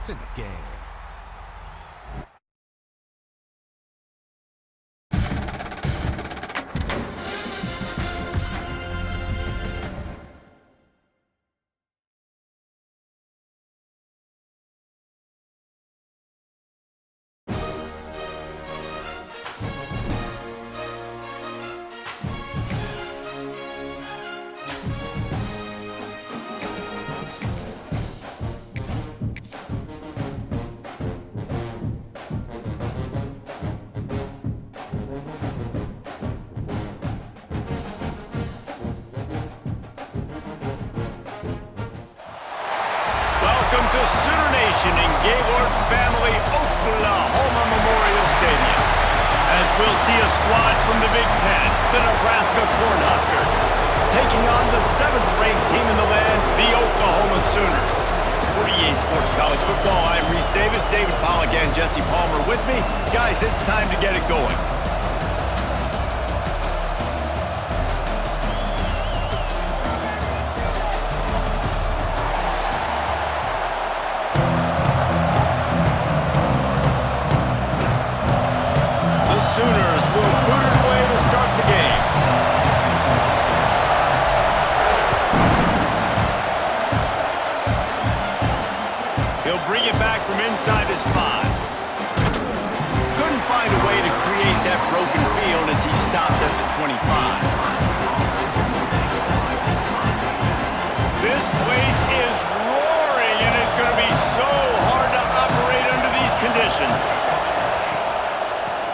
It's in the game. Welcome to Sooner Nation in Gaylord Family Oklahoma Memorial Stadium, as we'll see a squad from the Big Ten, the Nebraska Cornhuskers, taking on the 7th-ranked team in the land, the Oklahoma Sooners. For EA Sports College Football, I'm Reese Davis, David Pollack, and Jesse Palmer with me. Guys, it's time to get it going. Sooners will boot it away to start the game. He'll bring it back from inside his 5. Couldn't find a way to create that broken field as he stopped at the 25. This place is roaring, and it's going to be so hard to operate under these conditions.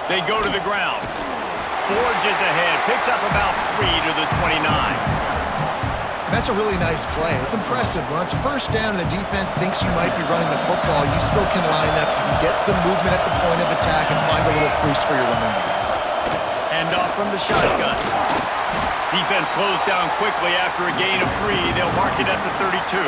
They go to the ground. Forges ahead. Picks up about 3 to the 29. That's a really nice play. It's impressive. When it's first down and the defense thinks you might be running the football, you still can line up. You can get some movement at the point of attack and find a little crease for your running back. Hand off from the shotgun. Defense closed down quickly after a gain of 3. They'll mark it at the 32.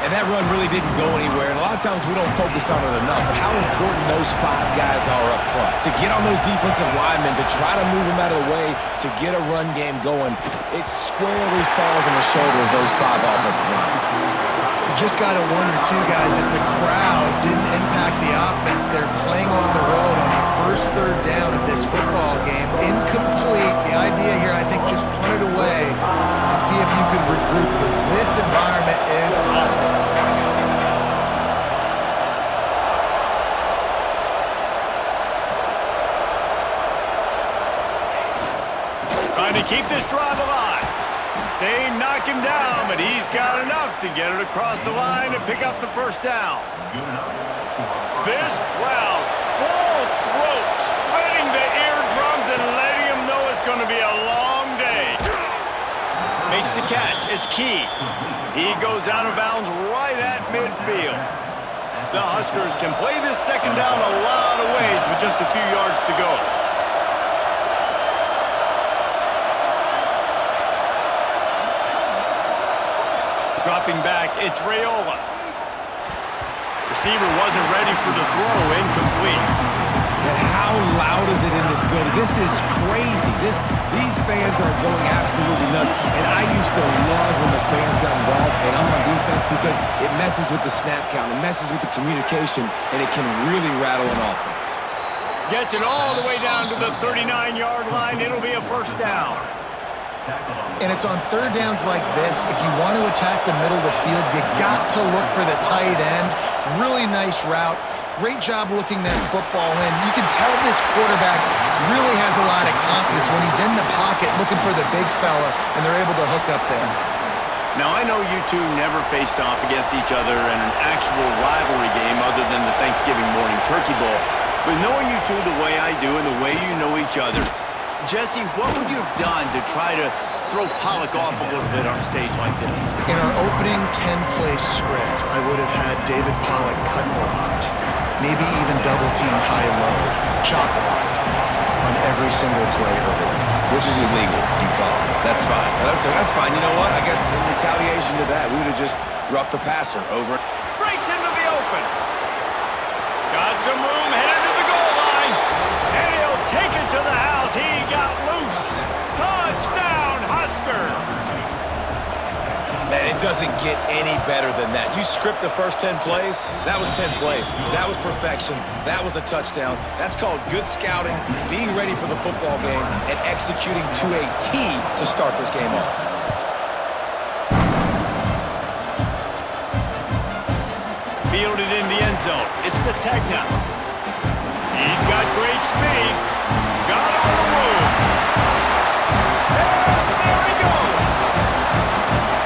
And that run really didn't go anywhere, and a lot of times we don't focus on it enough, but how important those 5 guys are up front. To get on those defensive linemen, to try to move them out of the way, to get a run game going, it squarely falls on the shoulder of those 5 offensive linemen. You just got to wonder, too, guys, if the crowd didn't impact the offense. They're playing on the road on the first 3rd down of this football game. Incomplete. The idea here, I think, just punt it away and see if you can regroup, because this environment is hostile. Trying to keep this drive alive. They knock him down, but he's got enough to get it across the line and pick up the first down. This crowd, full throat, spreading the eardrums and letting him know it's going to be a long day. Makes the catch. It's Key. He goes out of bounds right at midfield. The Huskers can play this second down a lot of ways with just a few yards to go. Dropping back, it's Raiola. Receiver wasn't ready for the throw, incomplete. And how loud is it in this building? This is crazy. These fans are going absolutely nuts. And I used to love when the fans got involved, and I'm on defense, because it messes with the snap count, it messes with the communication, and it can really rattle an offense. Gets it all the way down to the 39-yard line. It'll be a first down. And it's on 3rd downs like this. If you want to attack the middle of the field, you got to look for the tight end. Really nice route. Great job looking that football in. You can tell this quarterback really has a lot of confidence when he's in the pocket looking for the big fella, and they're able to hook up there. Now, I know you two never faced off against each other in an actual rivalry game other than the Thanksgiving morning turkey bowl. But knowing you two the way I do and the way you know each other, Jesse, what would you have done to try to throw Pollack off a little bit on a stage like this? In our opening 10-play script, I would have had David Pollack cut blocked, maybe even double-team high-low, chop blocked on every single play early. Which is illegal, you bum. That's fine. That's fine. You know what? I guess in retaliation to that, we would have just roughed the passer over. Breaks into the open. Got some room, headed to the goal line. And he'll take it to the house. He got loose. Touchdown, Huskers. Man, it doesn't get any better than that. You script the first 10 plays, that was 10 plays. That was perfection. That was a touchdown. That's called good scouting, being ready for the football game, and executing to a T to start this game off. Fielded in the end zone. It's Sategna. He's got great speed. Got him on the move. And there he goes.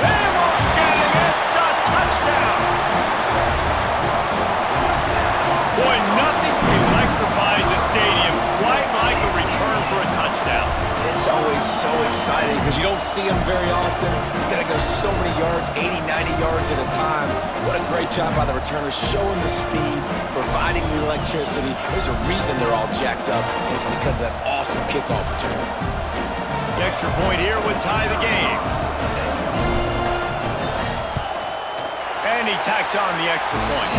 They won't get him. It's a touchdown. Boy, nothing electrifies a stadium quite like a return for a touchdown. It's always so exciting because you don't see them very often. You got to go so many yards, 80, 90 yards at a time. What a great job by the returners, showing the speed, providing the electricity. There's a reason they're all jacked up, and it's because of that awesome kickoff return. The extra point here would tie the game. And he tacks on the extra point.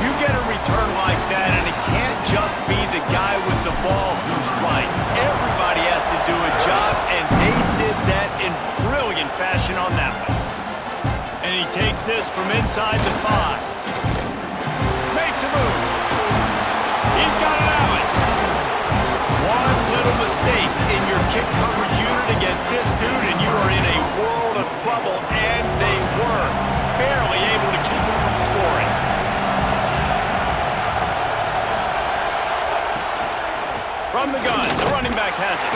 You get a return like that, and it can't just be the guy with the ball who's right. Everybody has to do a job, and they did that in brilliant fashion on that one. And he takes this from inside the 5. Makes a move. He's got an alley. One little mistake in your kick coverage unit against this dude, and you are in a world of trouble, and they were barely able to keep him from scoring. From the gun, the running back has it.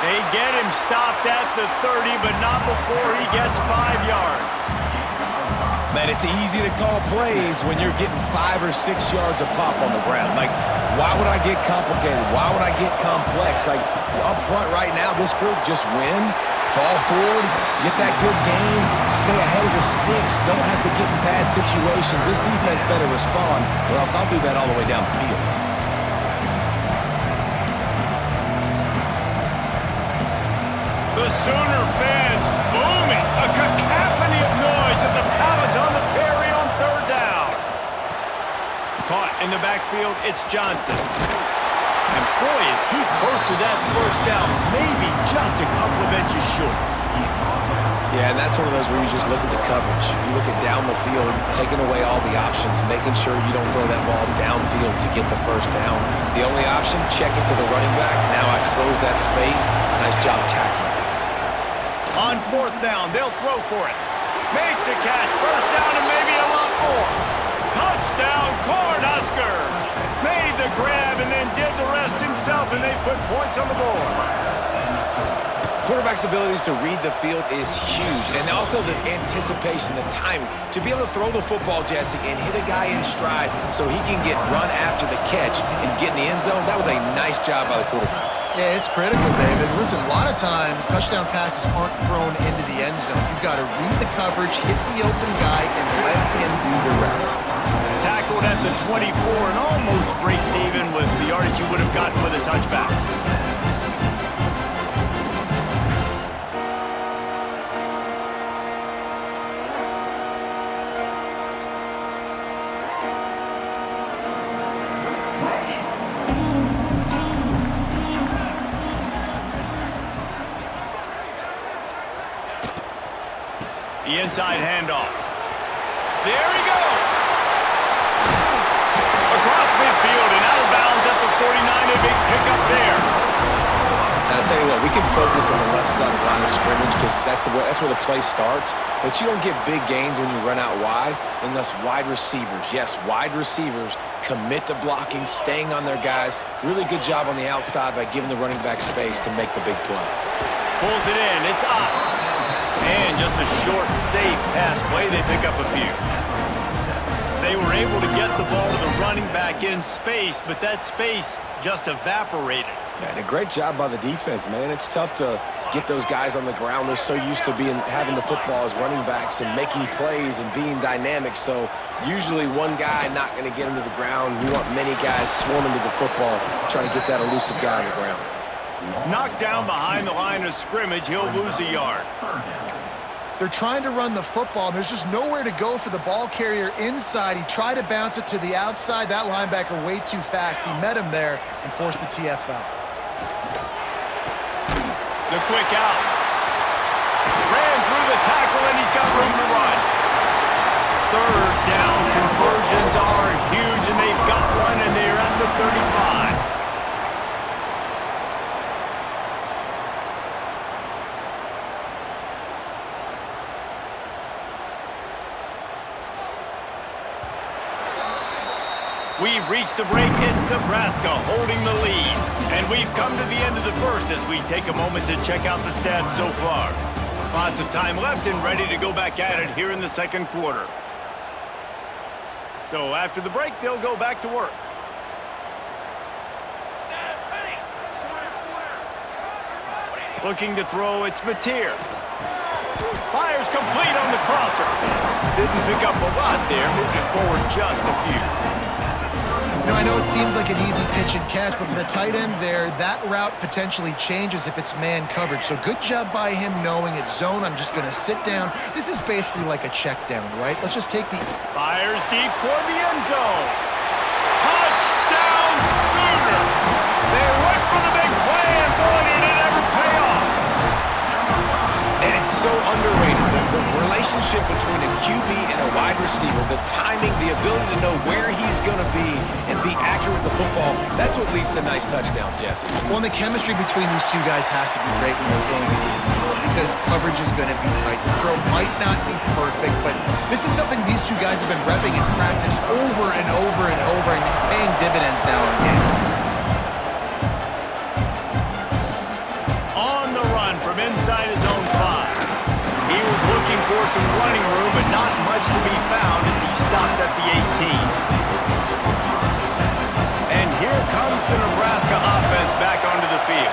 They get him stopped at the 30, but not before he gets 5 yards. Man, it's easy to call plays when you're getting 5 or 6 yards a pop on the ground. Like, why would I get complicated? Why would I get complex? Like, up front right now, this group just win, fall forward, get that good game, stay ahead of the sticks, don't have to get in bad situations. This defense better respond, or else I'll do that all the way down the field. The Sooner fans booming, a cacophony of noise at the Palace on the Prairie on 3rd down. Caught in the backfield, it's Johnson. And boy, is he close to that first down, maybe just a couple of inches short. Yeah, and that's one of those where you just look at the coverage. You look at down the field, taking away all the options, making sure you don't throw that ball downfield to get the first down. The only option, check it to the running back. Now I close that space. Nice job tackling. On 4th down, they'll throw for it. Makes a catch, first down and maybe a lot more. Touchdown, Cornhuskers! Made the grab and then did the rest himself, and they put points on the board. Quarterback's abilities to read the field is huge, and also the anticipation, the timing. To be able to throw the football, Jesse, and hit a guy in stride so he can get run after the catch and get in the end zone, that was a nice job by the quarterback. Yeah, it's critical, David. Listen, a lot of times touchdown passes aren't thrown into the end zone. You've got to read the coverage, hit the open guy, and let him do the rest. Tackled at the 24 and almost breaks even with the yardage you would have gotten with a touchback. The inside handoff. There he goes! Across midfield and out of bounds at the 49. A big pickup there. Now, I'll tell you what, we can focus on the left side of the line of scrimmage because that's where the play starts. But you don't get big gains when you run out wide unless wide receivers, yes, wide receivers, commit to blocking, staying on their guys. Really good job on the outside by giving the running back space to make the big play. Pulls it in. It's up. And just a short, safe pass play. They pick up a few. They were able to get the ball to the running back in space, but that space just evaporated. Yeah, and a great job by the defense, man. It's tough to get those guys on the ground. They're so used to having the football as running backs and making plays and being dynamic. So usually one guy not going to get him to the ground. You want many guys swarming to the football, trying to get that elusive guy on the ground. Knocked down behind the line of scrimmage, he'll lose a yard. They're trying to run the football. There's just nowhere to go for the ball carrier inside. He tried to bounce it to the outside. That linebacker way too fast. He met him there and forced the TFL. The quick out. Ran through the tackle, and he's got room to run. Third down conversions are huge, and they've got one, and they're at the 35. We've reached the break. It's Nebraska holding the lead. And we've come to the end of the first as we take a moment to check out the stats so far. Lots of time left and ready to go back at it here in the second quarter. So after the break, they'll go back to work. Looking to throw, it's Mateer. Fires complete on the crosser. Didn't pick up a lot there, moved it forward just a few. You know, I know it seems like an easy pitch and catch, but for the tight end there, that route potentially changes if it's man coverage. So good job by him knowing it's zone. I'm just going to sit down. This is basically like a check down, right? Let's just take the... Fires deep toward the end zone. Touchdown Sooner! They went for the big play, and boy, did it ever pay off. And it's so underrated. The relationship between a QB and a wide receiver, the timing, the ability to know where he's going to be and be accurate with the football, that's what leads to nice touchdowns, Jesse. Well, and the chemistry between these two guys has to be great when they're throwing into the end zone because coverage is going to be tight. The throw might not be perfect, but this is something these two guys have been repping in practice over and over and over, and it's paying dividends now in games. On the run from inside his own 5. He was looking for some running room, but not much to be found as he stopped at the 18. And here comes the Nebraska offense back onto the field.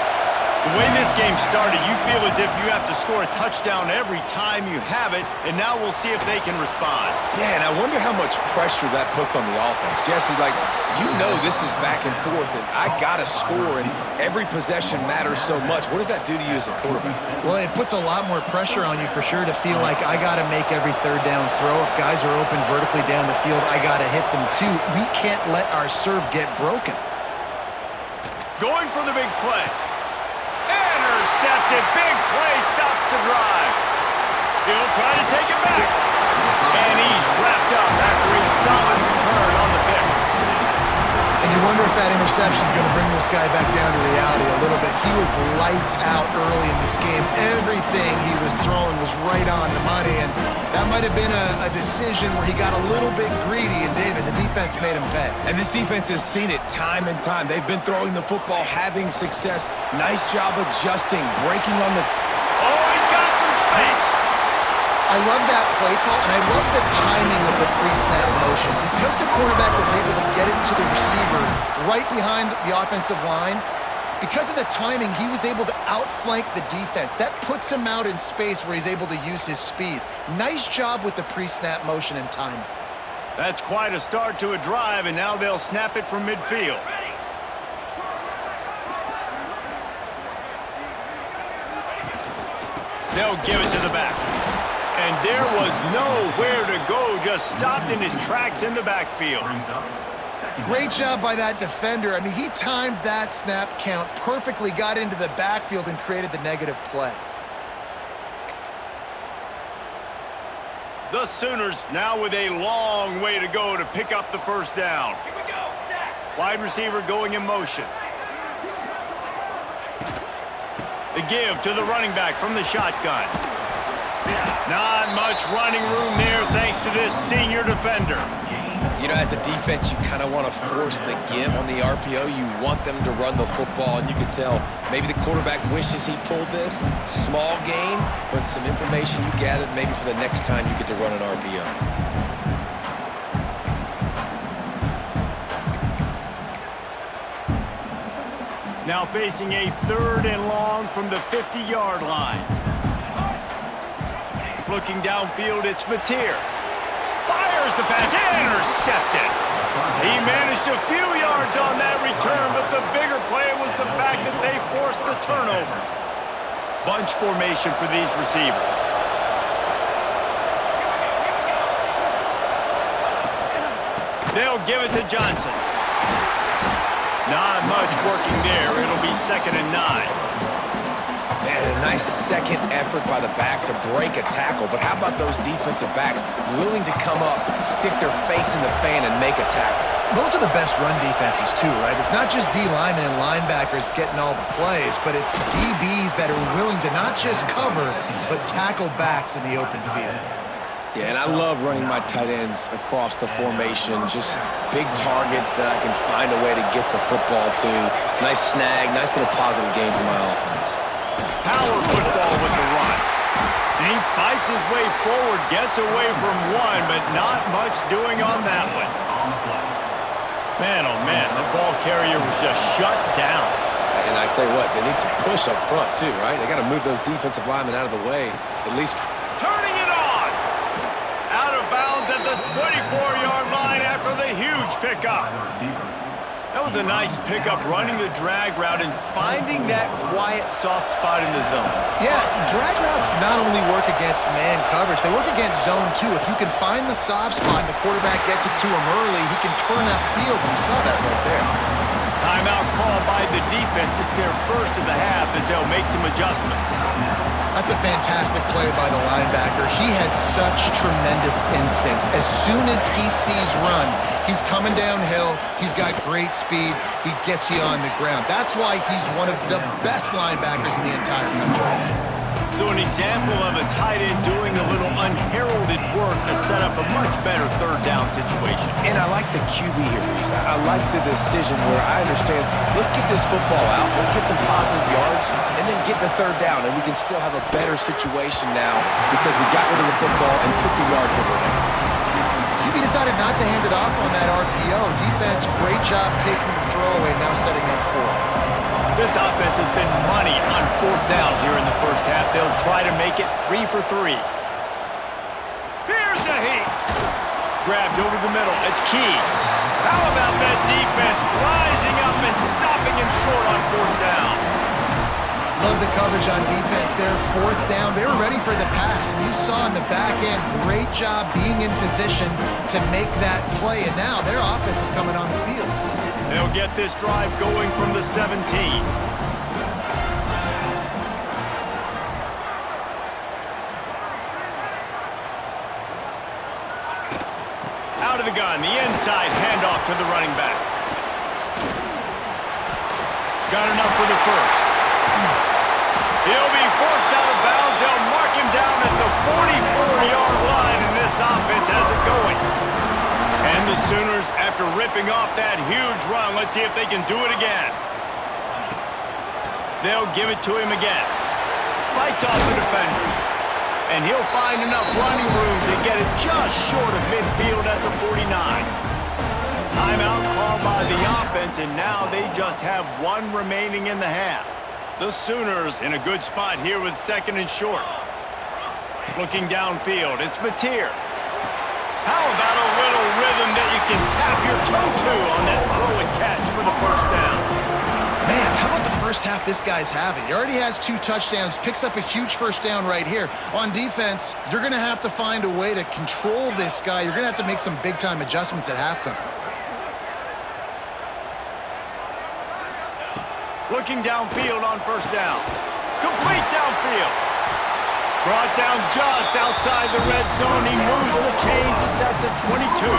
The way this game started, you feel as if you have to score a touchdown every time you have it, and now we'll see if they can respond. Yeah, and I wonder how much pressure that puts on the offense. Jesse, like, you know this is back and forth, and I got to score, and every possession matters so much. What does that do to you as a quarterback? Well, it puts a lot more pressure on you for sure to feel like I got to make every third down throw. If guys are open vertically down the field, I got to hit them too. We can't let our serve get broken. Going for the big play. Intercepted. Big play stops the drive. He'll try to take it back. And he's wrapped up after a solid return on the pick. And you wonder if that interception is going to bring this guy back down to reality a little bit. He was lights out early in this game. Everything he was throwing was right on the money, and that might have been a decision where he got a little bit greedy, and David, the defense made him pay. And this defense has seen it time and time. They've been throwing the football, having success. Nice job adjusting, breaking on the... Oh, he's got some space. I love that play call, and I love the timing of the pre-snap motion. Because the quarterback was able to get it to the receiver right behind the offensive line, because of the timing, he was able to outflank the defense. That puts him out in space where he's able to use his speed. Nice job with the pre-snap motion and timing. That's quite a start to a drive, and now they'll snap it from midfield. They'll give it to the back. And there was nowhere to go, just stopped in his tracks in the backfield. Great job by that defender. I mean, he timed that snap count perfectly, got into the backfield, and created the negative play. The Sooners now with a long way to go to pick up the first down. Here we go, sack. Wide receiver going in motion. The give to the running back from the shotgun. Not much running room there thanks to this senior defender. You know, as a defense, you kind of want to force the give on the RPO. You want them to run the football, and you can tell maybe the quarterback wishes he pulled this. Small gain, but some information you gathered maybe for the next time you get to run an RPO. Now facing a 3rd and long from the 50-yard line. Looking downfield, it's Mateer. Fires the pass, intercepted. He managed a few yards on that return, but the bigger play was the fact that they forced the turnover. Bunch formation for these receivers. They'll give it to Johnson. Not much working there. It'll be 2nd and 9. Man, a nice second effort by the back to break a tackle. But how about those defensive backs willing to come up, stick their face in the fan, and make a tackle? Those are the best run defenses too, right? It's not just D linemen and linebackers getting all the plays, but it's DBs that are willing to not just cover, but tackle backs in the open field. Yeah, and I love running my tight ends across the formation. Just big targets that I can find a way to get the football to. Nice snag, nice little positive gain for my offense. Power football with the run. And he fights his way forward, gets away from one, but not much doing on that one. Man, oh man, the ball carrier was just shut down. And I tell you what, they need some push up front too, right? They got to move those defensive linemen out of the way. At least Turning it on! Out of bounds at the 24-yard line after the huge pickup. That was a nice pickup, running the drag route and finding that quiet, soft spot in the zone. Yeah, drag routes not only work against man coverage, they work against zone too. If you can find the soft spot and the quarterback gets it to him early, he can turn upfield, and you saw that right there. Timeout call by the defense. It's their first of the half as they'll make some adjustments. That's a fantastic play by the linebacker. He has such tremendous instincts. As soon as he sees run, he's coming downhill. He's got great speed. He gets you on the ground. That's why he's one of the best linebackers in the entire country. So an example of a tight end doing a little unheralded work to set up a much better third down situation. And I like the QB here, Reese. I like the decision where I understand, let's get this football out, let's get some positive yards, and then get to third down, and we can still have a better situation now because we got rid of the football and took the yards that were there. QB decided not to hand it off on that RPO. Defense, great job taking the throwaway, now setting up fourth. This offense has been money on fourth down here in the first half. They'll try to make it 3 for 3. Here's the heat. Grabbed over the middle. It's key. How about that defense rising up and stopping him short on fourth down? Love the coverage on defense there. Fourth down. They were ready for the pass. And you saw in the back end, great job being in position to make that play. And now their offense is coming on the field. They'll get this drive going from the 17. Out of the gun, the inside handoff to the running back. Got enough for the first. He'll be forced out of bounds. They'll mark him down at the 44-yard line, and this offense has it going. And the Sooners, after ripping off that huge run, let's see if they can do it again. They'll give it to him again. Fights off the defender. And he'll find enough running room to get it just short of midfield at the 49. Timeout called by the offense, and now they just have one remaining in the half. The Sooners in a good spot here with second and short. Looking downfield, it's Mateer. How about a little rhythm that you can tap your toe to on that throw and catch for the first down? Man, how about the first half this guy's having? He already has 2 touchdowns, picks up a huge first down right here. On defense, you're going to have to find a way to control this guy. You're going to have to make some big-time adjustments at halftime. Looking downfield on first down. Complete downfield. Brought down just outside the red zone. He moves the chains. It's at the 22.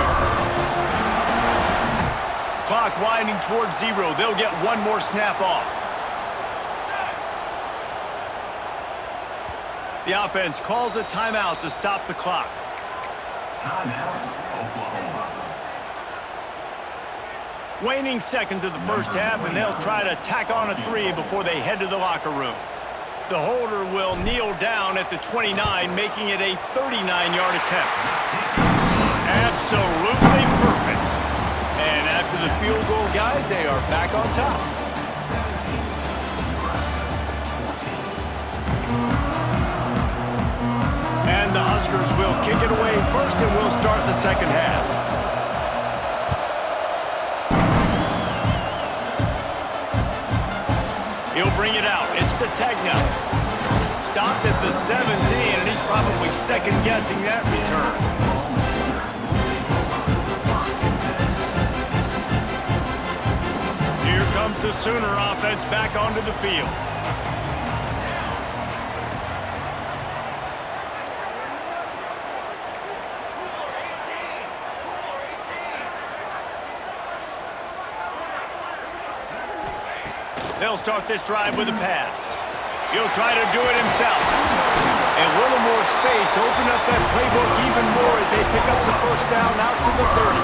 Clock winding towards 0. They'll get one more snap off. The offense calls a timeout to stop the clock. Waning seconds of the first half, and they'll try to tack on a 3 before they head to the locker room. The holder will kneel down at the 29, making it a 39-yard attempt. Absolutely perfect. And after the field goal, guys, they are back on top. And the Huskers will kick it away first, and we'll start the second half. He'll bring it out. It's Sategna. Stopped at the 17, and he's probably second-guessing that return. Here comes the Sooner offense back onto the field. They'll start this drive with a pass. He'll try to do it himself. A little more space. Open up that playbook even more as they pick up the first down out to the 30.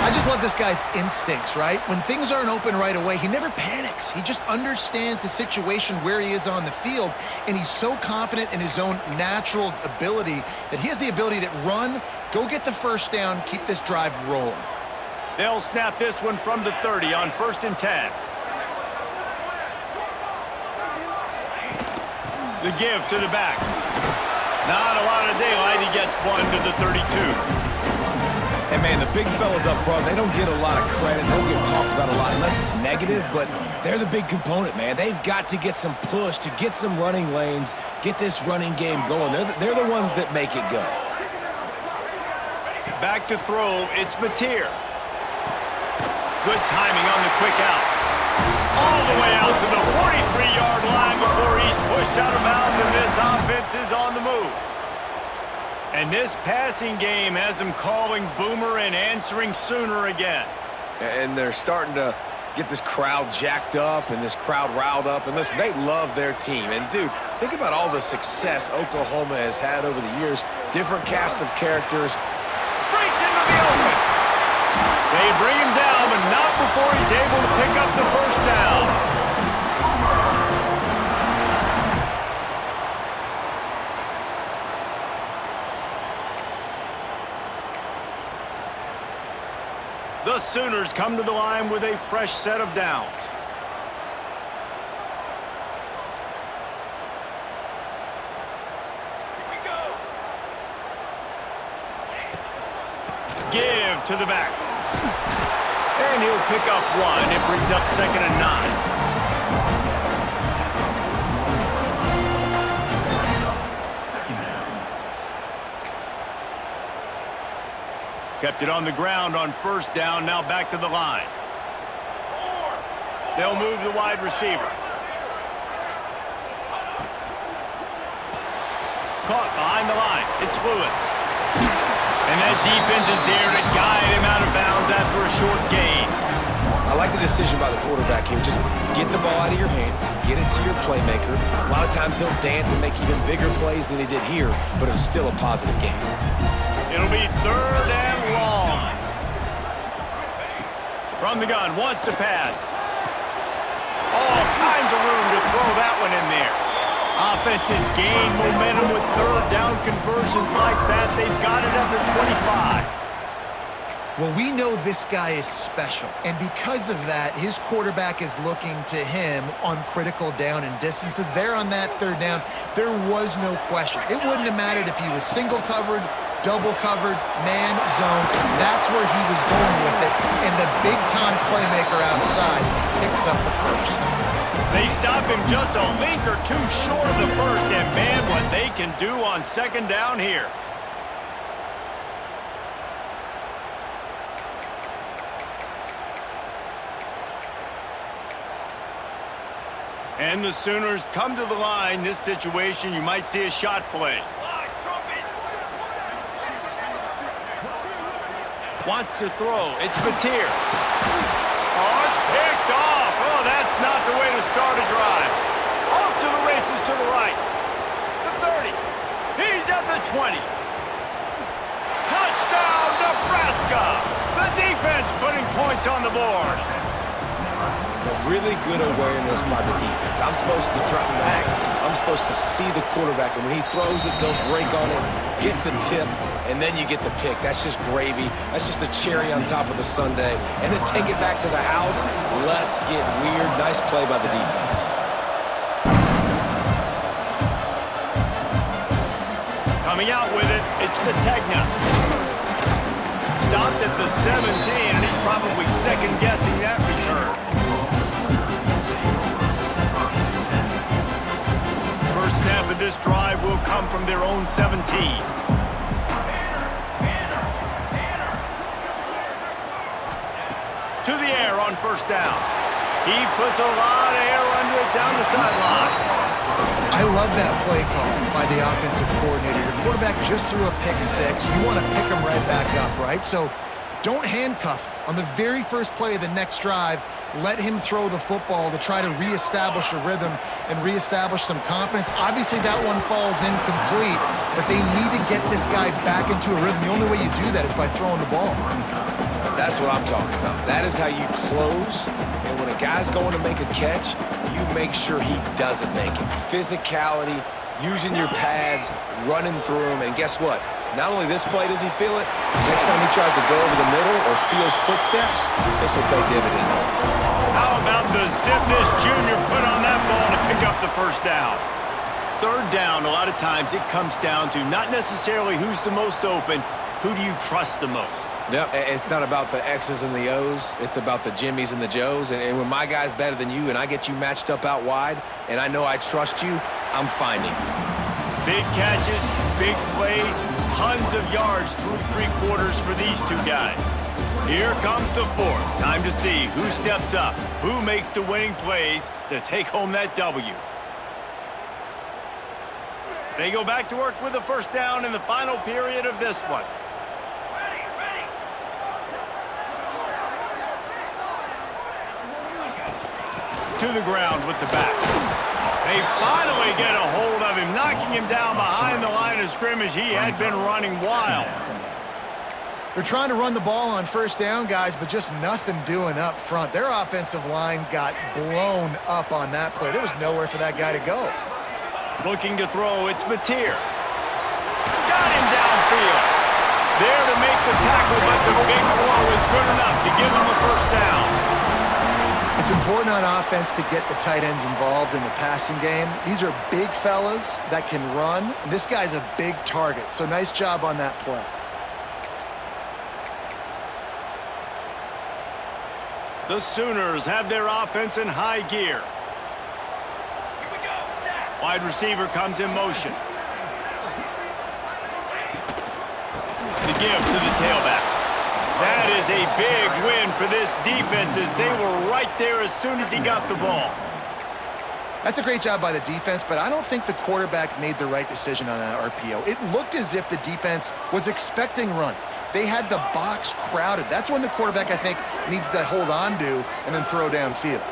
I just love this guy's instincts, right? When things aren't open right away, he never panics. He just understands the situation where he is on the field, and he's so confident in his own natural ability that he has the ability to run, go get the first down, keep this drive rolling. They'll snap this one from the 30 on 1st and 10. The give to the back. Not a lot of daylight. He gets one to the 32. And, man, the big fellas up front, they don't get a lot of credit. They don't get talked about a lot unless it's negative, but they're the big component, man. They've got to get some push to get some running lanes, get this running game going. They're the ones that make it go. Back to throw, it's Mateer. Good timing on the quick out. All the way out to the 43-yard line before he's pushed out of bounds, and this offense is on the move. And this passing game has them calling Boomer and answering Sooner again. And they're starting to get this crowd jacked up and this crowd riled up. And listen, they love their team. And, dude, think about all the success Oklahoma has had over the years. Different cast of characters. Breaks into the open. They bring him down, but not before he's able to pick up the first down. The Sooners come to the line with a fresh set of downs. Here we go. Give to the back. And he'll pick up one. It brings up 2nd and 9. Kept it on the ground on 1st down, now back to the line. They'll move the wide receiver. Caught behind the line. It's Lewis. And that defense is there to guide him out of bounds after a short gain. I like the decision by the quarterback here. Just get the ball out of your hands, get it to your playmaker. A lot of times he'll dance and make even bigger plays than he did here, but it was still a positive game. It'll be 3rd and long. From the gun, wants to pass. All kinds of room to throw that one in there. Offenses gain momentum with 3rd down conversions like that. They've got it at the 25. Well, we know this guy is special, and because of that, his quarterback is looking to him on critical down and distances. There on that 3rd down, there was no question. It wouldn't have mattered if he was single covered, double covered, man, zone. That's where he was going with it, and the big-time playmaker outside picks up the first. They stop him just a link or two short of the first, and man, what they can do on 2nd down here. And the Sooners come to the line. This situation, you might see a shot play. Wants to throw. It's Mateer. Oh, it's picked off. Oh, that's not the way to start a drive. Off to the races to the right. The 30. He's at the 20. Touchdown, Nebraska. The defense putting points on the board. A really good awareness by the defense. I'm supposed to drop back. I'm supposed to see the quarterback, and when he throws it, they'll break on it, gets the tip, and then you get the pick. That's just gravy. That's just a cherry on top of the sundae. And then take it back to the house. Let's get weird. Nice play by the defense. Coming out with it, it's Sategna. Stopped at the 17, and he's probably second-guessing that return. First snap of this drive will come from their own 17. To the air on 1st down. He puts a lot of air under it down the sideline. I love that play call by the offensive coordinator. Your quarterback just threw a pick 6. You want to pick him right back up, right? So Don't handcuff him. On the very first play of the next drive, let him throw the football to try to reestablish a rhythm and reestablish some confidence. Obviously, that one falls incomplete, but they need to get this guy back into a rhythm. The only way you do that is by throwing the ball. That's what I'm talking about. That is how you close. And when a guy's going to make a catch, you make sure he doesn't make it. Physicality, using your pads, running through them. And guess what? Not only this play does he feel it, next time he tries to go over the middle or feels footsteps, this will pay dividends. How about the zip this junior put on that ball to pick up the first down? Third down, a lot of times it comes down to not necessarily who's the most open, who do you trust the most? Yep. It's not about the X's and the O's. It's about the Jimmys and the Joes. And when my guy's better than you and I get you matched up out wide and I know I trust you, I'm finding you. Big catches, big plays, tons of yards through three quarters for these two guys. Here comes the fourth. Time to see who steps up, who makes the winning plays to take home that W. They go back to work with the first down in the final period of this one. To the ground with the back. They finally get a hold of him, knocking him down behind the line of scrimmage. He had been running wild. They're trying to run the ball on first down, guys, but just nothing doing up front. Their offensive line got blown up on that play. There was nowhere for that guy to go. Looking to throw, it's Mateer. Got him downfield. There to make the tackle, but the big throw is good enough to give them a first down. It's important on offense to get the tight ends involved in the passing game. These are big fellas that can run. And this guy's a big target, so nice job on that play. The Sooners have their offense in high gear. Wide receiver comes in motion. The give to the tailback. That is a big win for this defense as they were right there as soon as he got the ball. That's a great job by the defense, but I don't think the quarterback made the right decision on that RPO. It looked as if the defense was expecting run. They had the box crowded. That's when the quarterback, I think, needs to hold on to and then throw downfield.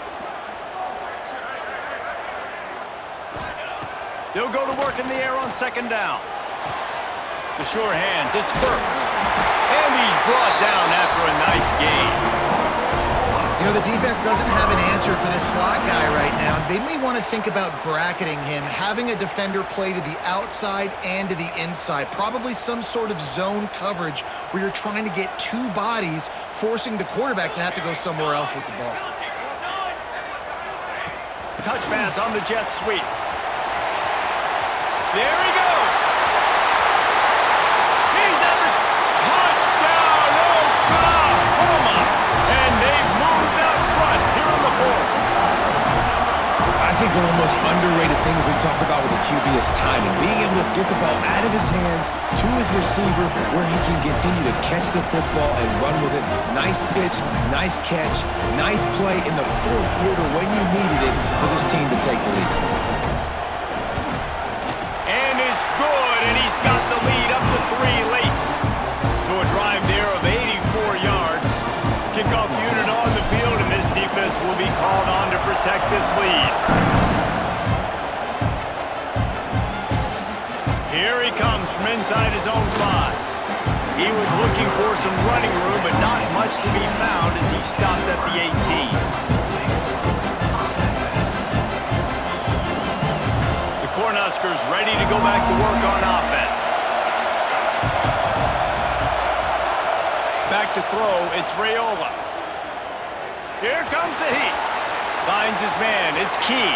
They'll go to work in the air on second down. The sure hands, it's Burks. And he's brought down after a nice gain. You know, the defense doesn't have an answer for this slot guy right now. They may want to think about bracketing him, having a defender play to the outside and to the inside. Probably some sort of zone coverage where you're trying to get two bodies, forcing the quarterback to have to go somewhere else with the ball. Touch pass on the jet sweep. There he goes. He's at the touchdown, Oklahoma. And they've moved out front here in the fourth. I think one of the most underrated things we talk about with a QB is timing. Being able to get the ball out of his hands to his receiver where he can continue to catch the football and run with it. Nice pitch, nice catch, nice play in the fourth quarter when you needed it for this team to take the lead. And he's got the lead up to 3 late. So a drive there of 84 yards. Kickoff unit on the field, and this defense will be called on to protect this lead. Here he comes from inside his own 5. He was looking for some running room, but not much to be found as he stopped at the 18. Cornhuskers ready to go back to work on offense. Back to throw, it's Raiola. Here comes the heat. Finds his man, it's Key.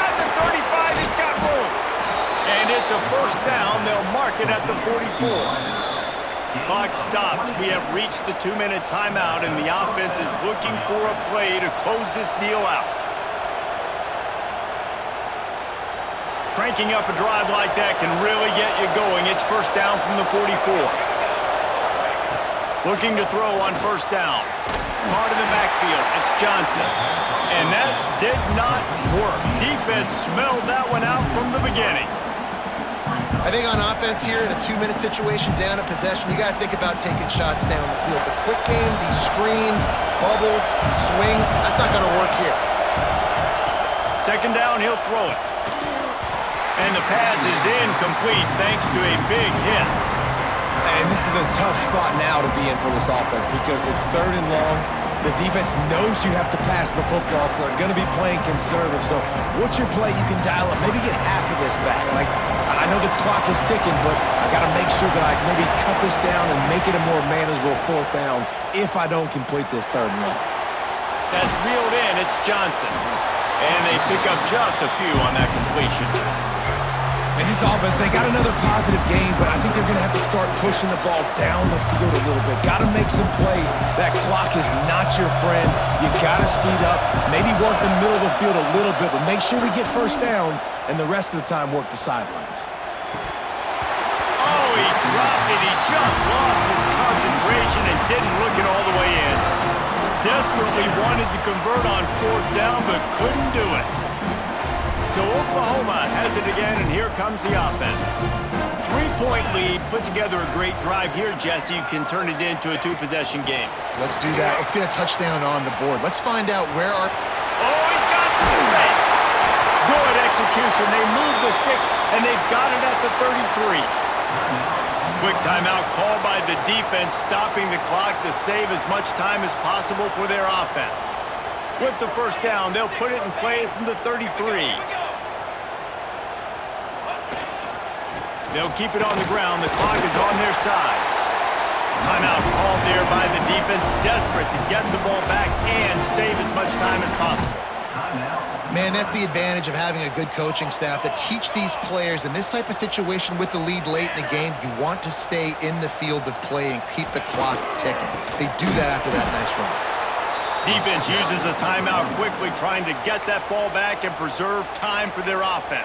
At the 35, he's got room. And it's a first down, they'll mark it at the 44. Clock stops, we have reached the 2-minute timeout, and the offense is looking for a play to close this deal out. Cranking up a drive like that can really get you going. It's first down from the 44. Looking to throw on first down. Part of the backfield, it's Johnson. And that did not work. Defense smelled that one out from the beginning. I think on offense here in a 2-minute situation, down a possession, you got to think about taking shots down the field. The quick game, these screens, bubbles, swings, that's not going to work here. Second down, he'll throw it. And the pass is incomplete thanks to a big hit. And this is a tough spot now to be in for this offense because it's 3rd and long. The defense knows you have to pass the football, so they're going to be playing conservative. So what's your play you can dial up? Maybe get half of this back. Like, I know the clock is ticking, but I got to make sure that I maybe cut this down and make it a more manageable 4th down if I don't complete this 3rd and long. That's reeled in. It's Johnson. And they pick up just a few on that completion. And this offense, they got another positive game, but I think they're going to have to start pushing the ball down the field a little bit. Got to make some plays. That clock is not your friend. You got to speed up, maybe work the middle of the field a little bit, but make sure we get first downs, and the rest of the time work the sidelines. Oh, he dropped it. He just lost his concentration and didn't look it all the way in. Desperately wanted to convert on 4th down, but couldn't do it. So Oklahoma has it again, and here comes the offense. 3-point lead, put together a great drive here, Jesse. You can turn it into a 2-possession game. Let's do that. Let's get a touchdown on the board. Let's find out where our... Oh, he's got some space. Good execution. They move the sticks, and they've got it at the 33. Quick timeout called by the defense, stopping the clock to save as much time as possible for their offense. With the first down, they'll put it in play from the 33. They'll keep it on the ground. The clock is on their side. Timeout called there by the defense, desperate to get the ball back and save as much time as possible. Man, that's the advantage of having a good coaching staff that teach these players in this type of situation with the lead late in the game. You want to stay in the field of play and keep the clock ticking. They do that after that nice run. Defense uses a timeout quickly, trying to get that ball back and preserve time for their offense.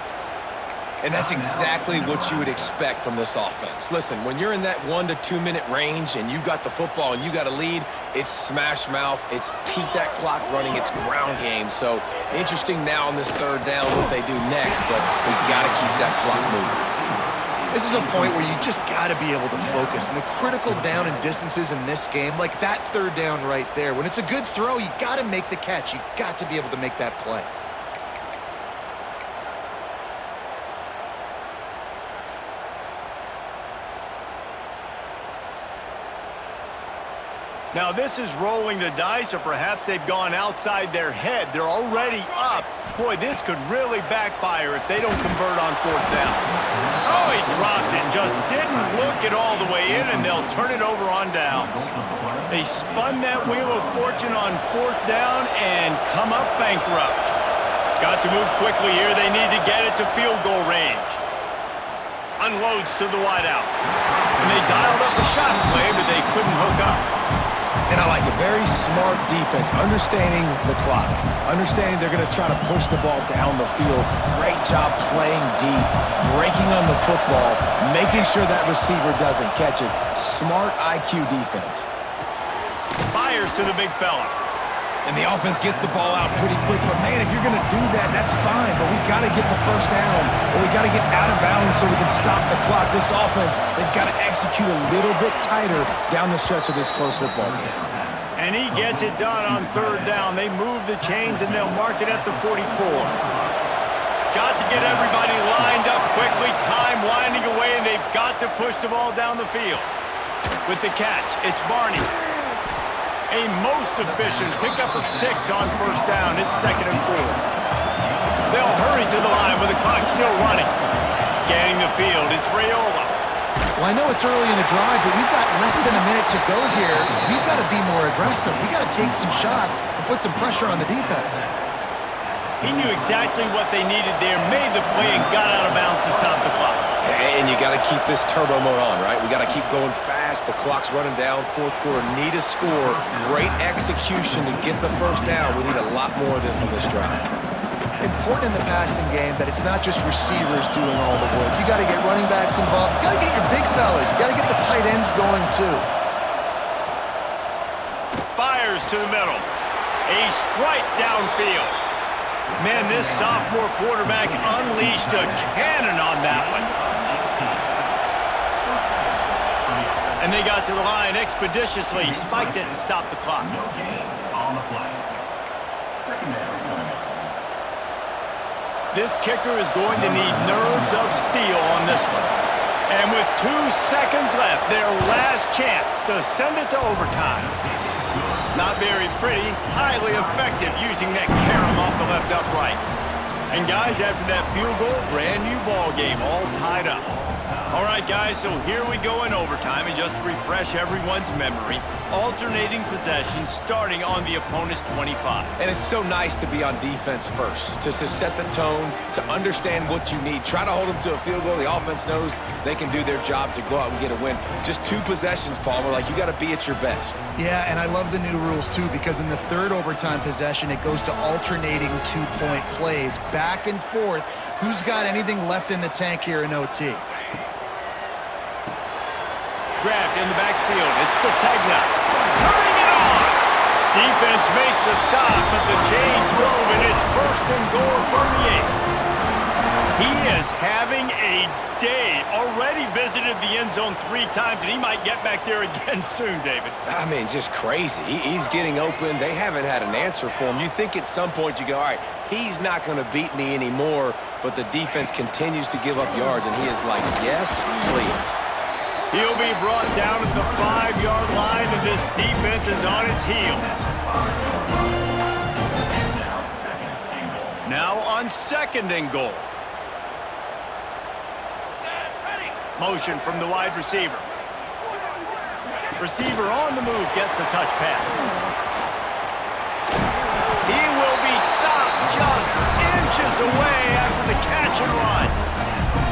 And that's exactly what you would expect from this offense. Listen, when you're in that 1 to 2 minute range and you got the football and you got a lead, it's smash mouth, it's keep that clock running, it's ground game. So interesting now on this 3rd down what they do next, but we got to keep that clock moving. This is a point where you just got to be able to focus. And the critical down and distances in this game, like that 3rd down right there, when it's a good throw, you got to make the catch. You got to be able to make that play. Now this is rolling the dice, or perhaps they've gone outside their head. They're already up. Boy, this could really backfire if they don't convert on 4th down. Oh, he dropped it. Just didn't look it all the way in, and they'll turn it over on downs. They spun that wheel of fortune on 4th down and come up bankrupt. Got to move quickly here. They need to get it to field goal range. Unloads to the wideout. And they dialed up a shot play, but they couldn't hook up. And I like a very smart defense, understanding the clock, understanding they're going to try to push the ball down the field. Great job playing deep, breaking on the football, making sure that receiver doesn't catch it. Smart IQ defense. Fires to the big fella. And the offense gets the ball out pretty quick. But, man, if you're going to do that, that's fine. But we got to get the first down, or we got to get out of bounds so we can stop the clock. This offense, they've got to execute a little bit tighter down the stretch of this close football game. And he gets it done on 3rd down. They move the chains, and they'll mark it at the 44. Got to get everybody lined up quickly. Time winding away, and they've got to push the ball down the field. With the catch, it's Barney. A most efficient pickup of 6 on 1st down. It's 2nd and 4. They'll hurry to the line with the clock still running. Scanning the field, it's Raiola. Well, I know it's early in the drive, but we've got less than a minute to go here. We've got to be more aggressive. We've got to take some shots and put some pressure on the defense. He knew exactly what they needed there, made the play, and got out of bounds to stop the clock. And you got to keep this turbo mode on, right? We got to keep going fast. The clock's running down. 4th quarter, need a score. Great execution to get the first down. We need a lot more of this on this drive. Important in the passing game that it's not just receivers doing all the work. You got to get running backs involved. You got to get your big fellas. You got to get the tight ends going too. Fires to the middle. A strike downfield. Man, this sophomore quarterback unleashed a cannon on that one. And they got to the line expeditiously, spiked it and stopped the clock. No gain on the play. Second down. This kicker is going to need nerves of steel on this one. And with 2 seconds left, their last chance to send it to overtime. Not very pretty, highly effective using that carom off the left upright. And guys, after that field goal, brand new ball game, all tied up. All right, guys, so here we go in overtime, and just to refresh everyone's memory, alternating possession starting on the opponent's 25. And it's so nice to be on defense first, to set the tone, to understand what you need. Try to hold them to a field goal. The offense knows they can do their job to go out and get a win. Just 2 possessions, Palmer. Like, you got to be at your best. Yeah, and I love the new rules, too, because in the third overtime possession, it goes to alternating 2-point plays, back and forth. Who's got anything left in the tank here in OT? Grabbed in the backfield. It's Sategna. Turning it on! Defense makes a stop, but the chains move, and it's 1st and goal from the 8. He is having a day. Already visited the end zone 3 times, and he might get back there again soon, David. I mean, just crazy. He's getting open. They haven't had an answer for him. You think at some point you go, all right, he's not going to beat me anymore, but the defense continues to give up yards, and he is like, yes, please. He'll be brought down at the 5-yard line, and this defense is on its heels. Now on 2nd and goal. Motion from the wide receiver. Receiver on the move gets the touch pass. He will be stopped just inches away after the catch and run.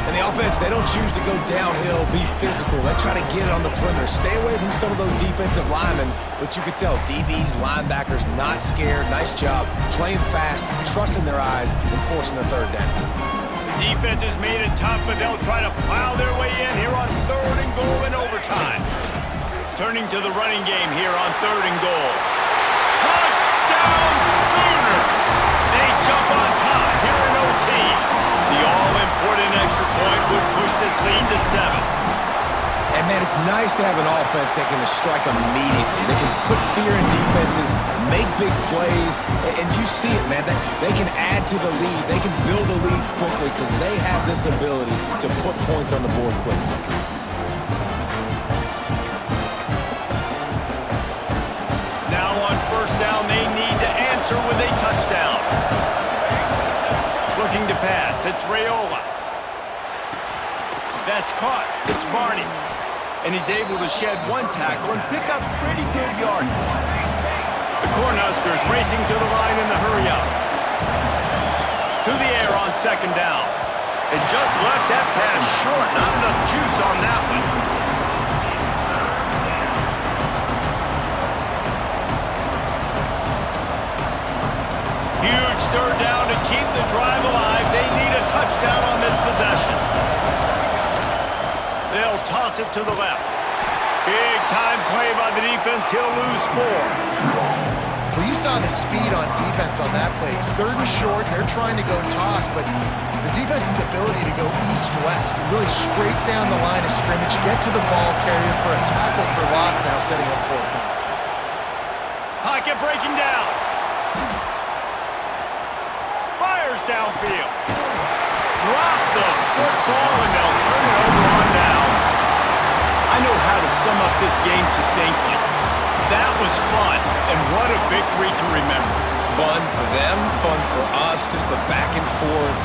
And the offense, they don't choose to go downhill, be physical. They try to get it on the perimeter. Stay away from some of those defensive linemen, but you could tell DBs, linebackers, not scared. Nice job playing fast, trusting their eyes, and forcing the 3rd down. The defense has made it tough, but they'll try to plow their way in here on 3rd and goal in overtime. Turning to the running game here on 3rd and goal. Touchdown Sooners! They jump on top here in OT. The all-important extra point would push this lead to 7. And, man, it's nice to have an offense that can strike immediately. They can put fear in defenses, make big plays, and you see it, man. They can add to the lead. They can build a lead quickly because they have this ability to put points on the board quickly. Now on 1st down, they need to answer with a touchdown. Looking to pass, it's Raiola. That's caught, it's Barney. And he's able to shed 1 tackle and pick up pretty good yardage. The Cornhuskers racing to the line in the hurry-up. To the air on 2nd down. And just left that pass short, not enough juice on that one. Huge 3rd down to keep the drive alive. They need a touchdown on this possession. They'll toss it to the left. Big time play by the defense. He'll lose 4. Well, you saw the speed on defense on that play. It's 3rd and short. They're trying to go toss, but the defense's ability to go east-west and really scrape down the line of scrimmage, get to the ball carrier for a tackle for loss now, setting up 4th down. Pocket breaking down. Fires downfield. Drop the football, and they'll turn it over on downs. I know how to sum up this game succinctly. That was fun, and what a victory to remember. Fun for them, fun for us, just the back and forth.